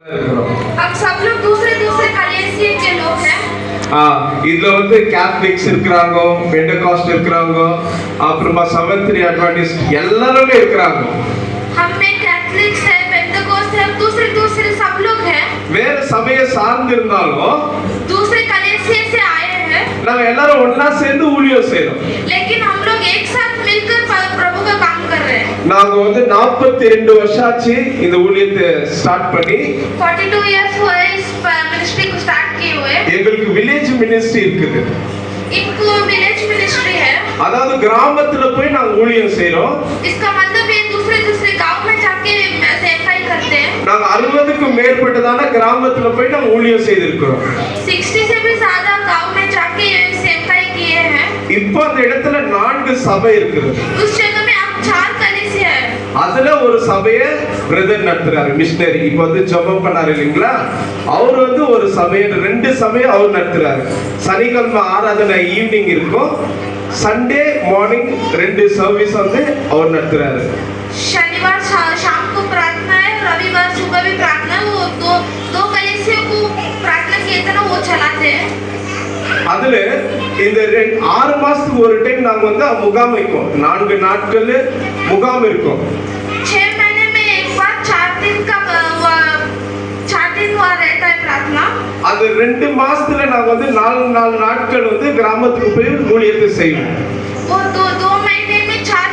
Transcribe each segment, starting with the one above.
अब सब लोग दूसरे दूसरे कलेसिया के लोग हैं. இதுல வந்து கேத்தலிக்ஸ் இருக்கிறாங்க, பெண்டகாஸ்ட் இருக்கிறாங்க, அப்புறமா செவன்த் அட்வென்டிஸ்ட் எல்லாரும் இருக்கிறாங்க. हम में कैथलिक्स है, पेंटेकोस्ट है, दूसरे दूसरे सब लोग हैं. வேற சபையை சார்ந்து இருந்தாலும் दूसरे कलेसिया से आए हैं. நாங்க எல்லாரும் ஒண்ணா சேர்ந்து ஊழியம் செய்றோம். लेकिन हम लोग एक साथ मिलकर प्रभु का काम कर रहे हैं. நாங்க வந்து 42 வருஷம் ஆச்சு இந்த ஊழியத்தை ஸ்டார்ட் பண்ணி 42 इयर्स हुए इस मिनिस्ट्री को स्टार्ट किए हुए. எங்களுக்கு வில்லேஜ் மினிஸ்ட்ரி இருக்குது. इनको विलेज मिनिस्ट्री है. அதாவது கிராமத்துல போய் நாங்க ஊழியம் செய்றோம். इसका मतलब ये दूसरे दूसरे गांव में जाके सेवकाई करते हैं. நாங்க 60க்கு மேற்பட்டதான கிராமத்துல போய் நாங்க ஊழியம் செய்திருக்கிறோம். 60 से भी ज्यादा गांव में जाके सेवकाई किए हैं. இப்போ அந்த இடத்துல 4 சபை இருக்குது. उस जगह में अब 4 कलीसिया है. அதுல ஒரு சபையை பிரதர் நடத்துறாரு, மிஷனரி. இப்போ வந்து ஜெபம் பண்ணாரு இல்லீங்களா, அவர் வந்து ஒரு சபையை 2 சபையை அவர் நடத்துறாரு. சனிக்கிழமை ஆராதனை ஈவினிங் இருக்கும், சண்டே மார்னிங் 2 சர்வீஸ் வந்து அவர் நடத்துறாரு. शनिवार शाम को प्रार्थना है, रविवार सुबह भी प्रार्थना है. वो दो कलीसिया को प्रार्थना किए थे ना, वो चलाते हैं. அதுல இந்த 6 மாசத்துக்கு ஒரு டைம் நாங்க வந்து முகாம் வைப்போம். 4 நாட்கள் முகாம் இருக்கும். 6 महीने में एक बार 4 दिन का 4 दिन हुआ रहता है प्रार्थना. அது 2 மாசத்துல நாங்க வந்து 4 நாட்கள் வந்து கிராமத்துக்கு போய் ஊழியத்தை செய்வோம். वो दो महीने में 4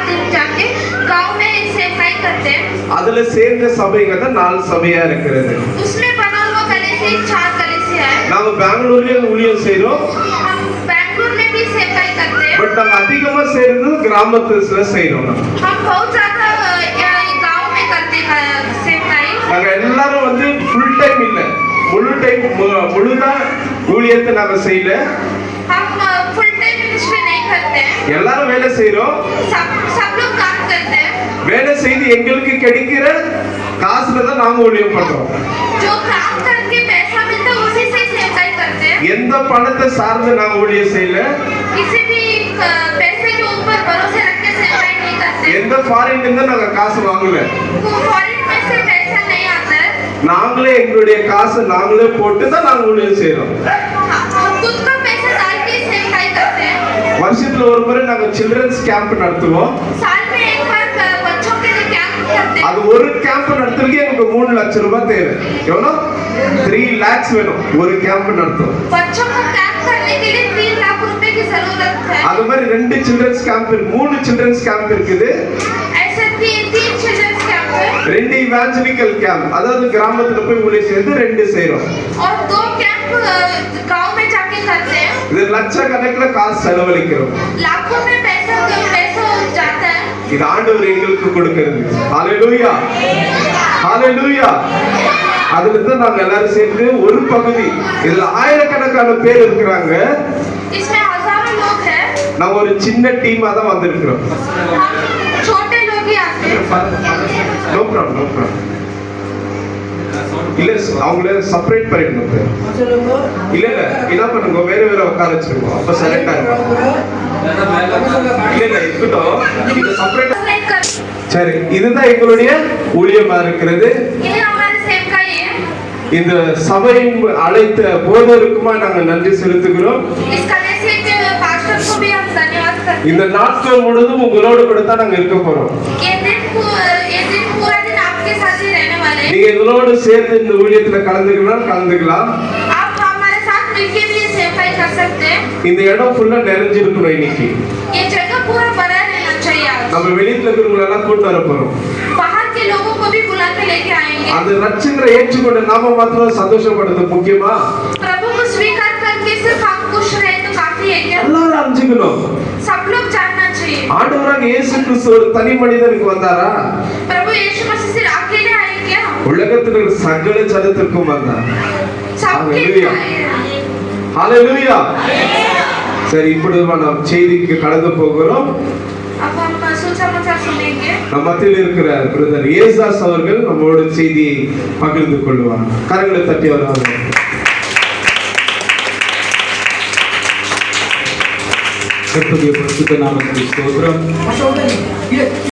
दिन जाके गांव में सेवकाई करते हैं. அதுல சேர்ந்த சபைங்க தான் 4 சபையா இருக்கிறது. उसमें बना हुआ कलीसिया 4 कलीसिया है. நாங்க பெங்களூர்ல ஊழியம் செய்றோம். हम बेंगलुरु में भी सेवकाई करते हैं. பட் நாங்க அதிகமா செய்றது கிராமத்துல செய்றோம். हम बहुत ज्यादा गांव में करते हैं सेवकाई. நாங்க எல்லாரும் வந்து ஃபுல் டைம் இல்ல, முழு டைம் முழுதா ஊழியத்தை நாங்க செய்யல. हम फुल टाइम मिनिस्ट्री नहीं करते हैं. எல்லாரும் வேலை செய்றோம். सब लोग काम करते हैं. வேலை செய்து எங்களுக்கு கிடைக்கிற காசுல தான் நாங்க ஊழியம் பண்றோம். जो काम करके पैसा मिलता है उसी से सेवकाई करते हैं. எந்த பணத்தை சார்ந்து நாங்க ஊழியம் செய்யல. किसी भी पैसे के ऊपर भरोसे रख के सेवकाई नहीं करते. எந்த ஃபாரின்ல இருந்து நாங்க காசு வாங்கல. वो फॉरेन में से पैसा नहीं आता है. நாங்களே எங்களுடைய காசு நாங்களே போட்டு தான் நாங்க ஊழியம் செய்றோம். हम खुद का पैसा डाल के सेवकाई करते हैं. வருஷத்துல ஒரு முறை நாங்க சில்ட்ரன்ஸ் கேம்ப் நடத்துவோம். साल में एक बार बच्चों के लिए कैंप करते हैं. அது ஒரு கேம்ப் நடத்துறதுக்கு எனக்கு 3 லட்சம் ரூபாய் தேவை. எவ்வளவு? 3 lakhs வேணும் ஒரு கேம்ப் நடத்தும். बच्चों को कैंप करने के लिए 3 लाख रुपए की जरूरत है. அது மாதிரி 2 சில்ட்ரன்ஸ் கேம்ப், 3 சில்ட்ரன்ஸ் கேம்ப் இருக்குது. ऐसे 3 चिल्ड्रंस कैंप है. 2 இவாஞ்சலிக்கல் கேம்ப், அதாவது கிராமத்துல போய் ஊழியம் செய்து 2 செய்றோம். और 2 कैंप गांव में जाके करते हैं. இது லட்சக்கணக்கில் காசு செலவழிக்கிறோம். लाखों में पैसा जाता है. இது ஆண்டவர் எங்களுக்கு கொடுக்கிறது. ஹalleluya, ஹalleluya. அதுல தான் நாங்க எல்லாரும் சேர்ந்து ஒரு பகுதி, இதுல ஆயிரக்கணக்கான பேர் இருக்கிறாங்க. इसमें हजारों लोग हैं. நாங்க ஒரு சின்ன டீமா தான் வந்திருக்கிறோம். छोटे लोग ही आते हैं. No problem, no problem. இல்ல அவங்கள செப்பரேட் பண்ணிடணும். இல்ல என்ன பண்ணுங்க, வேற வேற உட்கார வச்சிருக்கோம், அப்ப செலக்ட் ஆகும். இல்ல இருக்கட்டும், இது செப்பரேட். சரி, இதுதான் எங்களுடைய ஊழியமா இருக்கிறது. ये हमारे सेवकाई है. இந்த சபையின் அழைத்த போதருக்குமா நாங்கள் நன்றி செலுத்துகிறோம். इस कलीसिया के पास्टर को भी हम धन्यवाद करते हैं. இந்த நாட்கள் முழுதும் உங்களோடு கூட தான் நாங்க இருக்க போறோம். ये दिन पूरा दिन आपके साथ ही रहने वाले हैं. நீங்க எங்களோடு சேர்ந்து இந்த ஊழியத்துல கலந்துக்கலாம். आप हमारे साथ मिलके भी ये सेवकाई कर सकते हैं. இந்த இடம் ஃபுல்லா நிறைஞ்சிருக்கணும் இன்னைக்கு. ये जगह पूरा भरा रहना चाहिए. நம்ம வெளியில இருக்கிறவங்க எல்லாம் கூட்டி வர போறோம். बाहर के लोगों को भी बुला के लेके आएंगे. அந்த ரட்சகரை ஏற்றுக்கொண்டு நாம மாத்திரம் சந்தோஷப்படுறது முக்கியமா? प्रभु को स्वीकार करके सिर्फ हम खुश रहे तो काफी है क्या? எல்லாரும் அறிஞ்சுக்கணும். सब लोग जानना चाहिए. ஆண்டவராக இயேசு கிறிஸ்து ஒரு தனி மனிதனுக்கு வந்தாரா? प्रभु यीशु मसीह सिर्फ अकेले आए क्या? உலகத்தில் இருக்கிற சகல ஜனத்திற்கும் வந்தார். सबके लिए आए. ஹalleluya. சரி, இப்பொழுது நாம் செய்திக்கு கடந்து போகிறோம். अब हम सुसमाचार सुनेंगे. நம் மத்தியில் இருக்கிற பிரதர் ஏசாஸ் அவர்கள் நம்மோடு செய்தியை பகிர்ந்து கொள்வார். கரங்களை தட்டி வருவார்கள். கர்த்தருடைய பரிசுத்த நாமத்துக்கு ஸ்தோத்திரம்.